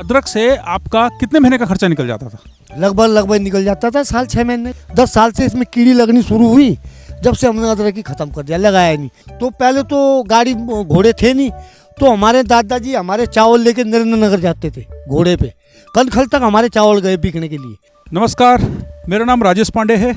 अदरक से आपका कितने महीने का खर्चा निकल जाता था? लगभग निकल जाता था साल 6 महीने। 10 साल से इसमें कीड़ी लगनी शुरू हुई, जब से हमने अदरक ही खत्म कर दिया, लगाया नहीं। तो पहले तो गाड़ी घोड़े थे नहीं, तो हमारे दादाजी हमारे चावल लेके नरेंद्र जाते थे घोड़े पे। कल तक हमारे चावल गए बिकने के लिए। नमस्कार, मेरा नाम राजेश पांडे है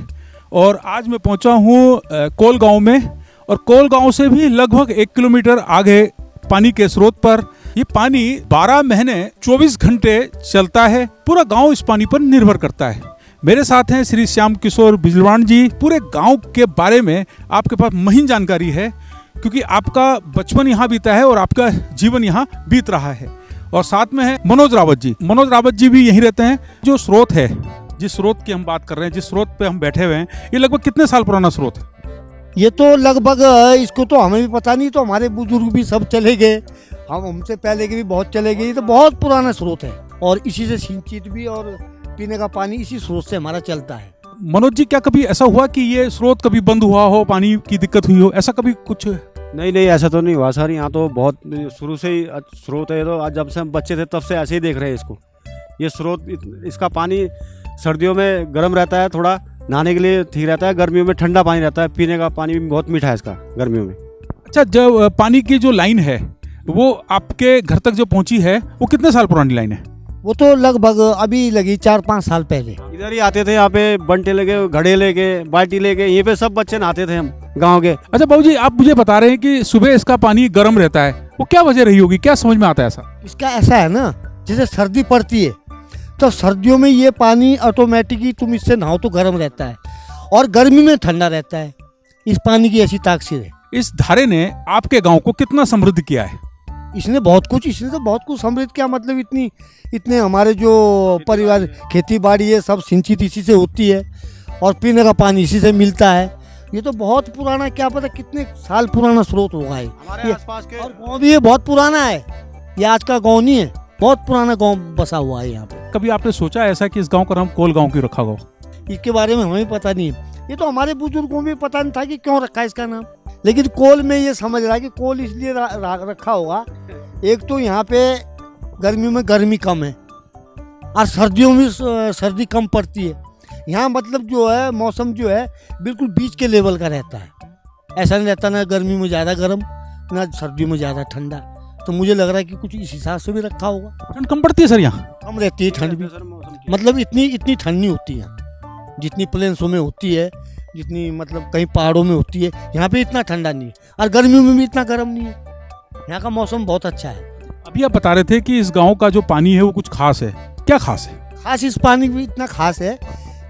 और आज मैं पहुंचा हूं कोल गांव में। और कोल गांव से भी लगभग 1 किलोमीटर आगे पानी के स्रोत पर ये पानी 12 महीने 24 घंटे चलता है। पूरा गांव इस पानी पर निर्भर करता है। मेरे साथ हैं श्री श्याम किशोर बिजलवाण जी। पूरे गांव के बारे में आपके पास महीन जानकारी है, क्योंकि आपका बचपन यहाँ बीता है और आपका जीवन यहाँ बीत रहा है। और साथ में है मनोज रावत जी। मनोज रावत जी भी यहीं रहते हैं। जो स्रोत है, जिस स्रोत की हम बात कर रहे हैं, जिस स्रोत पे हम बैठे हुए हैं, ये लगभग कितने साल पुराना स्रोत है? ये तो लगभग, इसको तो हमें भी पता नहीं, तो हमारे बुजुर्ग भी सब चले गए, हमसे पहले के भी बहुत चले गए। ये तो बहुत पुराना स्रोत है और इसी से सिंचित भी और पीने का पानी इसी स्रोत से हमारा चलता है। मनोज जी, क्या कभी ऐसा हुआ कि ये स्रोत कभी बंद हुआ हो, पानी की दिक्कत हुई हो, ऐसा कभी कुछ? नहीं, ऐसा तो नहीं हुआ सर। यहाँ तो बहुत शुरू से ही स्रोत है। तो आज जब से हम बच्चे थे तब से ऐसे ही देख रहे हैं इसको। ये स्रोत, इसका पानी सर्दियों में गर्म रहता है, थोड़ा नहाने के लिए ठीक रहता है। गर्मियों में ठंडा पानी रहता है। पीने का पानी भी बहुत मीठा है इसका गर्मियों में। अच्छा, जब पानी की जो लाइन है वो आपके घर तक जो पहुंची है, वो कितने साल पुरानी लाइन है? वो तो लगभग अभी लगी 4-5 साल पहले। इधर ही आते थे, यहाँ पे बंटे लेके, घड़े लेके, बाल्टी लेके, यहीं पे सब बच्चे नहाते थे हम गाँव के। अच्छा बाबू जी, आप मुझे बता रहे हैं कि सुबह इसका पानी गर्म रहता है, वो क्या वजह रही होगी? क्या समझ में आता है ऐसा? इसका ऐसा है ना, जैसे सर्दी पड़ती है तो सर्दियों में ये पानी ऑटोमेटिकली तुम इससे नहाओ तो गर्म रहता है, और गर्मी में ठंडा रहता है। इस पानी की ऐसी ताकत है। इस धारे ने आपके गांव को कितना समृद्ध किया है? इसने तो बहुत कुछ समृद्ध किया। मतलब इतने हमारे जो परिवार खेती बाड़ी है सब सिंचित इसी से होती है, और पीने का पानी इसी से मिलता है। ये तो बहुत पुराना, क्या पता कितने साल पुराना स्रोत होगा ये। हमारे आसपास के और गाँव भी ये बहुत पुराना है, ये आज का गाँव नहीं है, बहुत पुराना गाँव बसा हुआ है यहाँ पे। कभी आपने सोचा ऐसा कि इस गांव का नाम कोल गांव क्यों रखा गया? इसके बारे में हमें पता नहीं है। ये तो हमारे बुजुर्गों को भी पता नहीं था कि क्यों रखा है इसका नाम। लेकिन कोल में ये समझ रहा है कि कोल इसलिए रखा होगा, एक तो यहाँ पे गर्मियों में गर्मी कम है और सर्दियों में सर्दी कम पड़ती है। यहाँ मतलब जो है मौसम जो है बिल्कुल बीच के लेवल का रहता है। ऐसा नहीं रहता ना गर्मी में ज़्यादा गर्म, ना सर्दियों में ज़्यादा ठंडा। तो मुझे लग रहा है कि कुछ इस हिसाब से भी रखा होगा। ठंड कम पड़ती है सर यहाँ? कम रहती है ठंड भी, मतलब इतनी ठंड नहीं होती है जितनी प्लेन्सों में होती है, जितनी मतलब कहीं पहाड़ों में होती है। यहाँ पे इतना ठंडा नहीं है और गर्मियों में भी इतना गर्म नहीं है। यहाँ का मौसम बहुत अच्छा है। अभी आप बता रहे थे कि इस गांव का जो पानी है वो कुछ खास है। क्या खास है? खास इस पानी में इतना खास है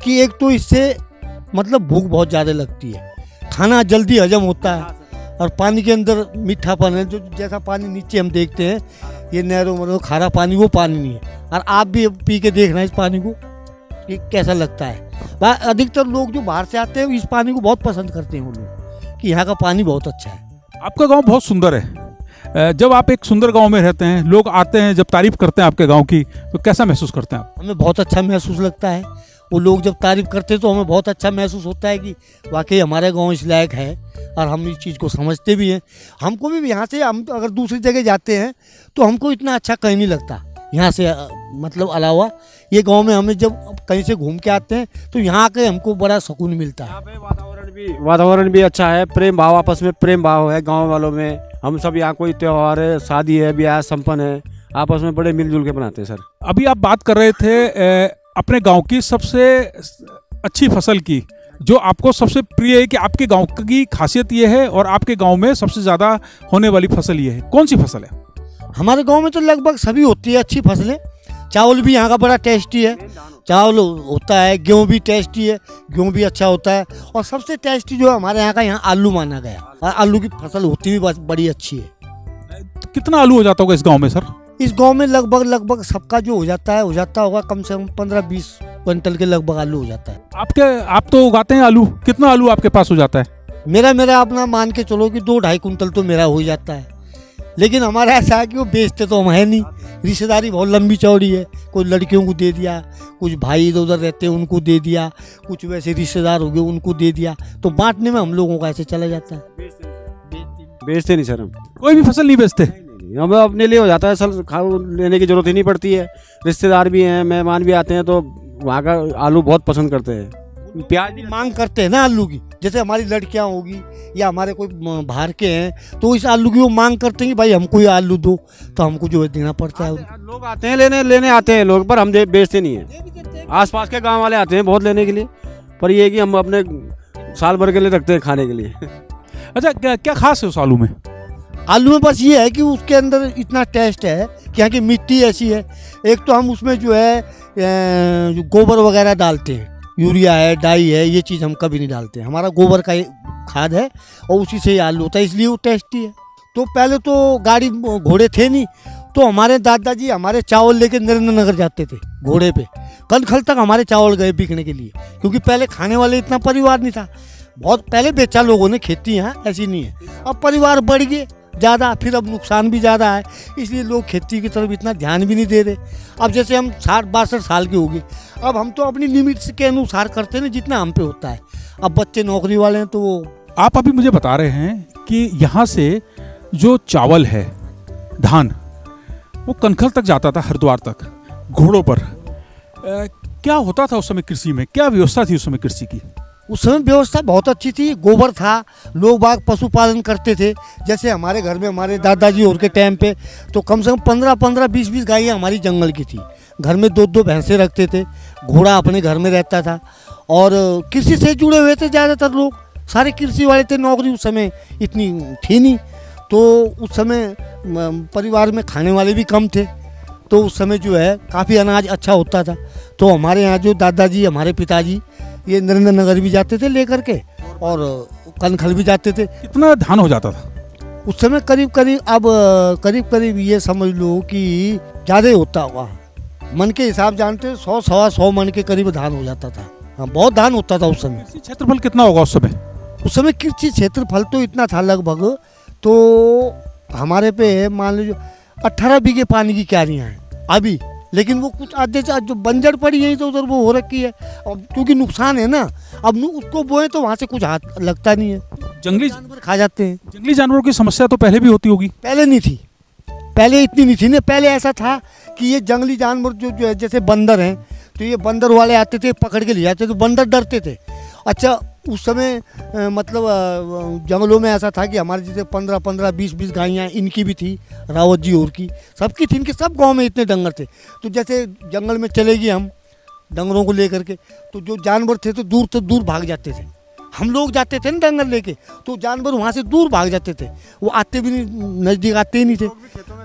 कि एक तो इससे मतलब भूख बहुत ज़्यादा लगती है, खाना जल्दी हजम होता है, और पानी के अंदर मीठापन है। जो जैसा पानी नीचे हम देखते हैं, ये नहरों में खारा पानी, वो पानी नहीं है। और आप भी पी के देखना इस पानी को कि कैसा लगता है। अधिकतर लोग जो बाहर से आते हैं इस पानी को बहुत पसंद करते हैं, वो लोग, कि यहाँ का पानी बहुत अच्छा है। आपका गांव बहुत सुंदर है। जब आप एक सुंदर गांव में रहते हैं, लोग आते हैं, जब तारीफ करते हैं आपके गांव की, तो कैसा महसूस करते हैं आप? हमें बहुत अच्छा महसूस लगता है। वो लोग जब तारीफ करते हैं तो हमें बहुत अच्छा महसूस होता है कि वाकई हमारा गांव इस लायक है, और हम इस चीज़ को समझते भी हैं। हमको भी यहाँ से, हम अगर दूसरी जगह जाते हैं तो हमको इतना अच्छा कहीं नहीं लगता यहाँ से, मतलब अलावा ये गांव में हमें जब कहीं से घूम के आते हैं तो यहाँ आके हमको बड़ा सुकून मिलता है। यहाँ पे वातावरण भी अच्छा है। प्रेम भाव, आपस में प्रेम भाव है गाँव वालों में। हम सब यहाँ कोई त्योहार है, शादी है, ब्याह संपन्न है, आपस में बड़े मिलजुल के बनाते हैं सर। अभी आप बात कर रहे थे अपने गांव की सबसे अच्छी फसल की, जो आपको सबसे प्रिय है, कि आपके गांव की खासियत ये है और आपके गांव में सबसे ज़्यादा होने वाली फसल ये है। कौन सी फसल है? हमारे गांव में तो लगभग सभी होती है अच्छी फसलें। चावल भी यहाँ का बड़ा टेस्टी है, चावल होता है। गेहूँ भी टेस्टी है, गेहूँ भी अच्छा होता है। और सबसे टेस्टी जो है हमारे यहाँ का, यहाँ आलू माना गया, और आलू की फसल होती भी बड़ी अच्छी है। कितना आलू हो जाता होगा इस गांव में सर? इस गांव में लगभग सबका जो हो जाता होगा कम से कम 15-20 क्विंटल के लगभग आलू हो जाता है। आप तो उगाते हैं आलू, कितना आलू आपके पास हो जाता है? मेरा अपना मान के चलो कि 2-2.5 कुंटल तो मेरा हो जाता है। लेकिन हमारा ऐसा है कि वो बेचते तो हम है नहीं। रिश्तेदारी बहुत लंबी चौड़ी है, कोई लड़कियों को दे दिया, कुछ भाई इधर उधर रहते हैं उनको दे दिया, कुछ वैसे रिश्तेदार हो गए उनको दे दिया, तो बांटने में हम लोगों का ऐसे चला जाता है। बेचते नहीं सर हम। कोई भी फसल नहीं बेचते? नहीं, हमें अपने लिए हो जाता है, सल खाओ लेने की जरूरत ही नहीं पड़ती है। रिश्तेदार भी हैं, मेहमान भी आते हैं तो वहाँ का आलू बहुत पसंद करते हैं। प्याज भी मांग करते हैं ना आलू की, जैसे हमारी लड़कियां होगी या हमारे कोई बाहर के हैं तो इस आलू की वो मांग करते हैं कि भाई हमको ये आलू दो, तो हमको जो है देना पड़ता है। लोग आते हैं लेने आते हैं लोग, पर हम बेचते नहीं हैं। आसपास के गांव वाले आते हैं बहुत लेने के लिए, पर ये है कि हम अपने साल भर के लिए रखते हैं खाने के लिए। अच्छा, क्या खास है उस आलू में? आलू में बस ये है कि उसके अंदर इतना टेस्ट है कि यहाँ की मिट्टी ऐसी है। एक तो हम उसमें जो है जो गोबर वगैरह डालते हैं, यूरिया है, डाई है, ये चीज़ हम कभी नहीं डालते। हमारा गोबर का खाद है और उसी से ही आलू होता है, इसलिए वो टेस्टी है। तो पहले तो गाड़ी घोड़े थे नहीं, तो हमारे दादाजी हमारे चावल लेके नरेंद्र नगर जाते थे घोड़े पे। कनखल तक हमारे चावल गए बिकने के लिए, क्योंकि पहले खाने वाले इतना परिवार नहीं था। बहुत पहले बेचा लोगों ने खेती, यहाँ ऐसी नहीं है। अब परिवार बढ़ गए ज़्यादा, फिर अब नुकसान भी ज़्यादा है, इसलिए लोग खेती की तरफ इतना ध्यान भी नहीं दे रहे। अब जैसे हम 60-62 साल के हो गए, अब हम तो अपनी लिमिट्स के अनुसार करते हैं जितना हम पे होता है। अब बच्चे नौकरी वाले हैं तो वो। आप अभी मुझे बता रहे हैं कि यहाँ से जो चावल है, धान, वो कनखल तक जाता था, हरिद्वार तक घोड़ों पर। क्या होता था उस समय कृषि में, क्या व्यवस्था थी उस समय कृषि की? उस समय व्यवस्था बहुत अच्छी थी, गोबर था, लोग बाग पशुपालन करते थे। जैसे हमारे घर में हमारे दादाजी और के टाइम पे तो कम से कम 15-15, 20-20 गायें हमारी जंगल की थी। घर में 2-2 भैंसें रखते थे, घोड़ा अपने घर में रहता था और कृषि से जुड़े हुए थे ज़्यादातर लोग, सारे कृषि वाले थे। नौकरी उस समय इतनी थी नहीं, तो उस समय परिवार में खाने वाले भी कम थे, तो उस समय जो है काफ़ी अनाज अच्छा होता था। तो हमारे यहाँ जो दादाजी, हमारे पिताजी, ये नरेंद्र नगर भी जाते थे लेकर के और कनखल भी जाते थे। कितना धान हो जाता था उस समय? करीब ये समझ लो कि ज़्यादा ही होता होगा, मन के हिसाब जानते 100-125 मन के करीब धान हो जाता था। हाँ, बहुत धान होता था उस समय। कृषि क्षेत्रफल कितना होगा उस समय? उस समय कृषि क्षेत्रफल तो इतना था लगभग, तो हमारे पे मान लीजिए 18 बीघे पानी की क्यारियाँ हैं अभी, लेकिन वो कुछ आधे से जो बंजर पड़ी है तो उधर वो हो रखी है। अब क्योंकि नुकसान है ना, अब उसको बोए तो वहाँ से कुछ हाथ लगता नहीं है, जंगली जानवर खा जाते हैं। जंगली जानवरों की समस्या तो पहले भी होती होगी? पहले नहीं थी, पहले इतनी नहीं थी ना। पहले ऐसा था कि ये जंगली जानवर जो है, जैसे बंदर हैं, तो ये बंदर वाले आते थे, पकड़ के ले जाते, तो बंदर डरते थे। अच्छा, उस समय मतलब जंगलों में ऐसा था कि हमारे जैसे 15-15, 20-20 गायें इनकी भी थी, रावत जी और की, सबकी थी। इनके सब गांव में इतने डंगर थे। तो जैसे जंगल में चले गए हम डंगरों को लेकर के, तो जो जानवर थे तो दूर से दूर भाग जाते थे। हम लोग जाते थे ना डंगर लेके, तो जानवर वहाँ से दूर भाग जाते थे, वो आते भी नहीं, नज़दीक आते ही नहीं थे।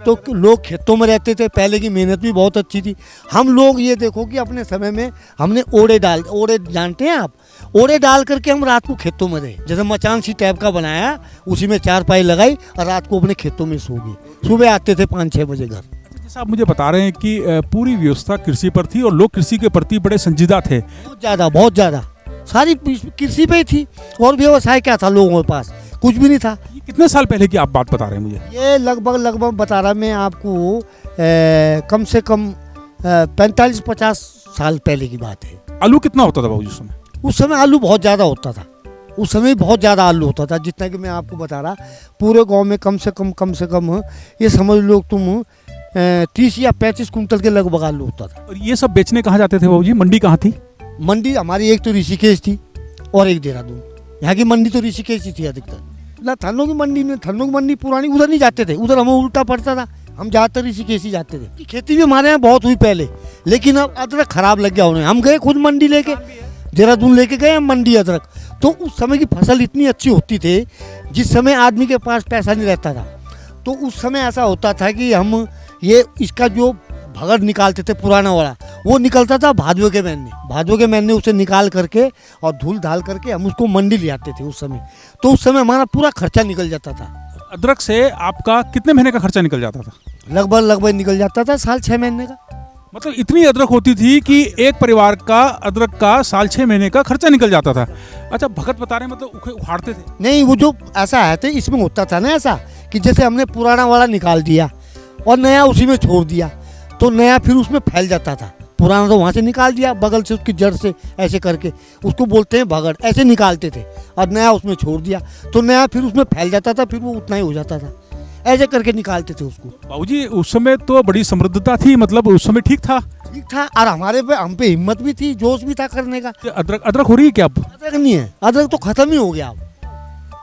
तो लोग खेतों में रहते थे। पहले की मेहनत भी बहुत अच्छी थी। हम लोग ये देखो कि अपने समय में हमने ओड़े जानते हैं आप? ओड़े डाल करके हम रात को खेतों में रहे, जैसे मचान सी टाइप का बनाया, उसी में 4 पाई लगाई और रात को अपने खेतों में सो गए। सुबह आते थे 5-6 बजे घर। जैसा आप मुझे बता रहे हैं कि पूरी व्यवस्था कृषि पर थी और लोग कृषि के प्रति बड़े संजीदा थे। बहुत ज़्यादा सारी कृषि पे ही थी, और व्यवसाय क्या था लोगों के पास? कुछ भी नहीं था। ये कितने साल पहले की आप बात बता रहे हैं मुझे? ये लगभग बता रहा मैं आपको, कम से कम 45-50 साल पहले की बात है। आलू कितना होता था बाबू उस समय? उस समय आलू बहुत ज़्यादा होता था, उस समय बहुत ज़्यादा आलू होता था। जितना कि मैं आपको बता रहा, पूरे गांव में कम से कम ये समझ लो तुम 30 या 35 कुंटल के लगभग आलू होता था। और ये सब बेचने कहाँ जाते थे बाबू जी? मंडी कहाँ थी? मंडी हमारी एक तो ऋषिकेश थी और एक देहरादून। यहाँ की मंडी तो ऋषिकेश ही थी अधिकतर। ना थन्नों की मंडी पुरानी, उधर नहीं जाते थे, उधर हमें उल्टा पड़ता था। हम ज़्यादातर ऋषिकेश ही जाते थे। खेती भी हमारे यहाँ बहुत हुई पहले, लेकिन अब अदरक खराब लग गया उन्हें। हम गए खुद मंडी लेके, देहरादून लेके गए हम मंडी अदरक। तो उस समय की फसल इतनी अच्छी होती थी, जिस समय आदमी के पास पैसा नहीं रहता था, तो उस समय ऐसा होता था कि हम ये इसका जो भगड़ निकालते थे पुराना वाला, वो निकलता था भादवे के महीने उसे निकाल करके और धूल धाल करके हम उसको मंडी ले आते थे उस समय। तो उस समय हमारा पूरा खर्चा निकल जाता था। अदरक से आपका कितने महीने का खर्चा निकल जाता था? लगभग निकल जाता था साल 6 महीने का। मतलब इतनी अदरक होती थी कि एक परिवार का अदरक का साल 6 महीने का खर्चा निकल जाता था। अच्छा, भगत बता रहे हैं मतलब उखाड़ते थे? नहीं, वो जो ऐसा है तो इसमें होता था ना ऐसा कि जैसे हमने पुराना वाला निकाल दिया और नया उसी में छोड़ दिया, तो नया फिर उसमें फैल जाता था। पुराना तो वहाँ से निकाल दिया बगल से, उसकी जड़ से ऐसे करके, उसको बोलते हैं भगड़, ऐसे निकालते थे, और नया उसमें छोड़ दिया तो नया फिर उसमें फैल जाता था, फिर वो उतना ही हो जाता था। ऐसे करके निकालते थे उसको। बाबूजी उस समय तो बड़ी समृद्धता थी, मतलब उस समय ठीक था। ठीक था, और हम पे हिम्मत भी थी, जोश भी था करने का। अदरक हो रही है क्या अब? अदरक नहीं है, अदरक तो खत्म ही हो गया अब।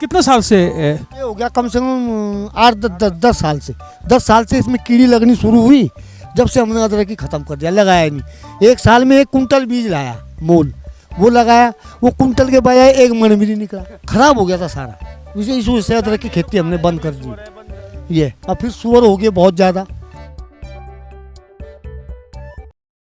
कितने साल से ये हो गया कम से कम 8-10 साल से। 10 साल से इसमें कीड़ी लगनी शुरू हुई, जब से हमने अदरक ही खत्म कर दिया, लगाया नहीं। एक साल में 1 कुंटल बीज लाया मोल, वो लगाया, वो कुंटल के बजाय 1 मन भी नहीं निकला, खराब हो गया था सारा। इस वजह से अदरक की खेती हमने बंद कर दी ये। और फिर सुअर हो गए बहुत ज़्यादा,